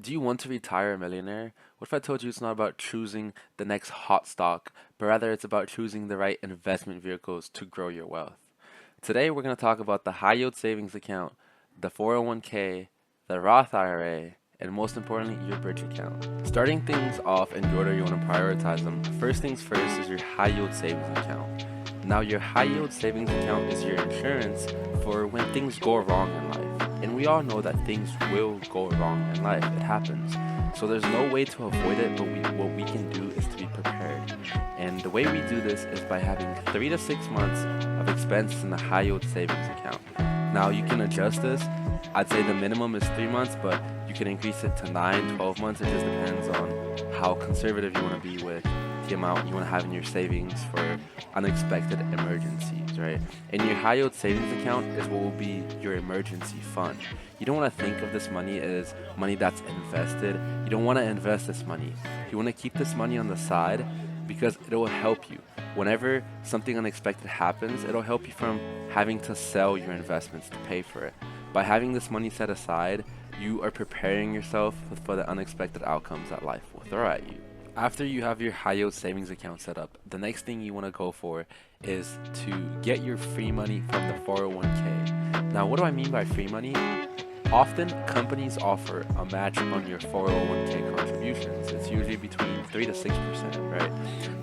Do you want to retire a millionaire? What if I told you it's not about choosing the next hot stock, but rather it's about choosing the right investment vehicles to grow your wealth? Today, we're going to talk about the high yield savings account, the 401k, the Roth IRA, and most importantly, your bridge account. Starting things off in the order you want to prioritize them, first things first is your high yield savings account. Now, your high yield savings account is your insurance for when things go wrong in life. And we all know that things will go wrong in life. It happens. So there's no way to avoid it, but what we can do is to be prepared. And the way we do this is by having 3 to 6 months of expenses in the high yield savings account. Now, you can adjust this. I'd say the minimum is 3 months, but you can increase it to 9, 12 months. It just depends on how conservative you want to be with the amount you want to have in your savings for unexpected emergencies, right? And your high yield savings account is what will be your emergency fund. You don't want to think of this money as money that's invested. You don't want to invest this money. You want to keep this money on the side because it will help you. Whenever something unexpected happens, it'll help you from having to sell your investments to pay for it. By having this money set aside, you are preparing yourself for the unexpected outcomes that life will throw at you. After you have your high yield savings account set up, the next thing you want to go for is to get your free money from the 401k. Now, what do I mean by free money? Often, companies offer a match on your 401k contributions. It's usually between 3 to 6%, right?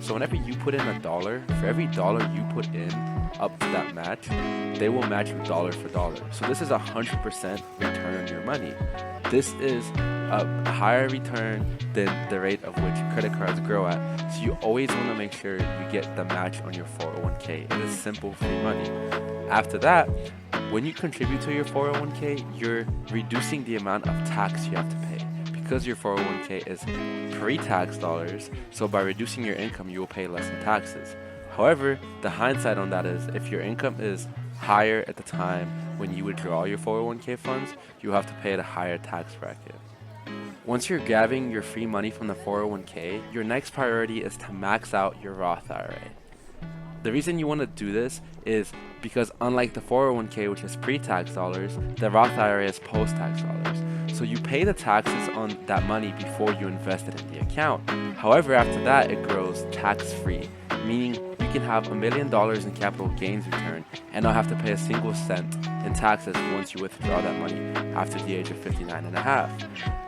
So whenever you put in $1, for every dollar you put in up to that match, they will match you dollar for dollar. So this is 100% return on your money. This is a higher return than the rate of which credit cards grow at. So you always want to make sure you get the match on your 401k. It is simple free money. After that, when you contribute to your 401k, you're reducing the amount of tax you have to pay. Because your 401k is pre-tax dollars, so by reducing your income, you will pay less in taxes. However, the hindsight on that is if your income is higher at the time when you withdraw your 401k funds, you have to pay at a higher tax bracket. Once you're grabbing your free money from the 401k, your next priority is to max out your Roth IRA. The reason you want to do this is because unlike the 401k, which is pre-tax dollars, the Roth IRA is post-tax dollars. So you pay the taxes on that money before you invest it in the account. However, after that, it grows tax-free, meaning you can have $1 million in capital gains return and not have to pay a single cent in taxes once you withdraw that money after the age of 59 and a half.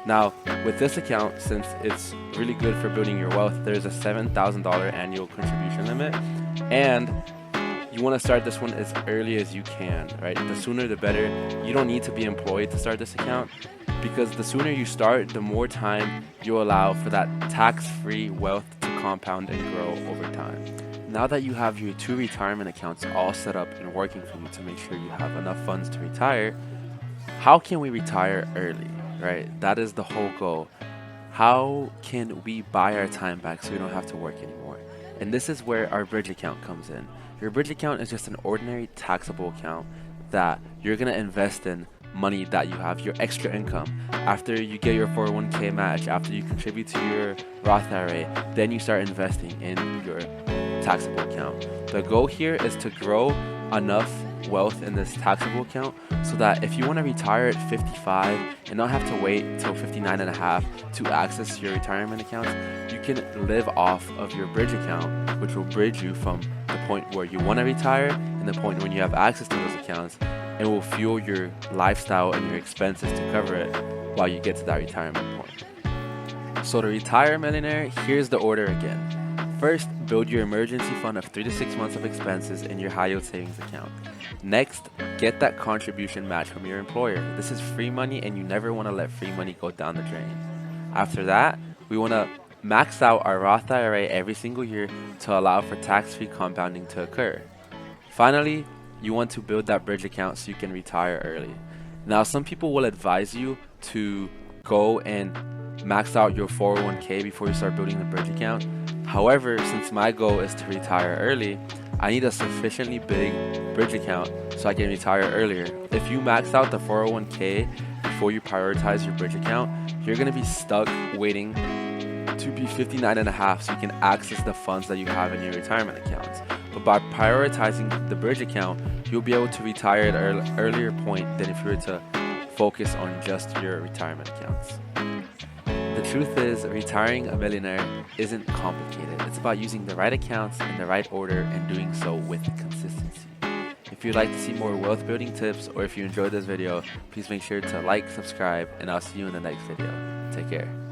Now, with this account, since it's really good for building your wealth, there's a $7,000 annual contribution limit, and you want to start this one as early as you can, right? The sooner the better. You don't need to be employed to start this account because the sooner you start, the more time you allow for that tax-free wealth to compound and grow over time. Now that you have your 2 retirement accounts all set up and working for you to make sure you have enough funds to retire, how can we retire early, right? That is the whole goal. How can we buy our time back so we don't have to work anymore? And this is where our bridge account comes in. Your bridge account is just an ordinary taxable account that you're going to invest in money that you have, your extra income. After you get your 401k match, after you contribute to your Roth IRA, then you start investing in your taxable account. The goal here is to grow enough wealth in this taxable account so that if you want to retire at 55 and not have to wait till 59 and a half to access your retirement accounts, you can live off of your bridge account, which will bridge you from the point where you want to retire and the point when you have access to those accounts, and will fuel your lifestyle and your expenses to cover it while you get to that retirement point. So to retire millionaire, here's the order again. First, build your emergency fund of 3 to 6 months of expenses in your high yield savings account. Next, get that contribution match from your employer. This is free money and you never want to let free money go down the drain. After that, we want to max out our Roth IRA every single year to allow for tax-free compounding to occur. Finally, you want to build that bridge account so you can retire early. Now, some people will advise you to go and max out your 401k before you start building the bridge account. However, since my goal is to retire early, I need a sufficiently big bridge account so I can retire earlier. If you max out the 401k before you prioritize your bridge account, you're going to be stuck waiting to be 59 and a half so you can access the funds that you have in your retirement accounts. But by prioritizing the bridge account, you'll be able to retire at an earlier point than if you were to focus on just your retirement accounts. truth is, retiring a millionaire isn't complicated. It's about using the right accounts in the right order and doing so with consistency. If you'd like to see more wealth building tips, or if you enjoyed this video, please make sure to like, subscribe, and I'll see you in the next video. Take care.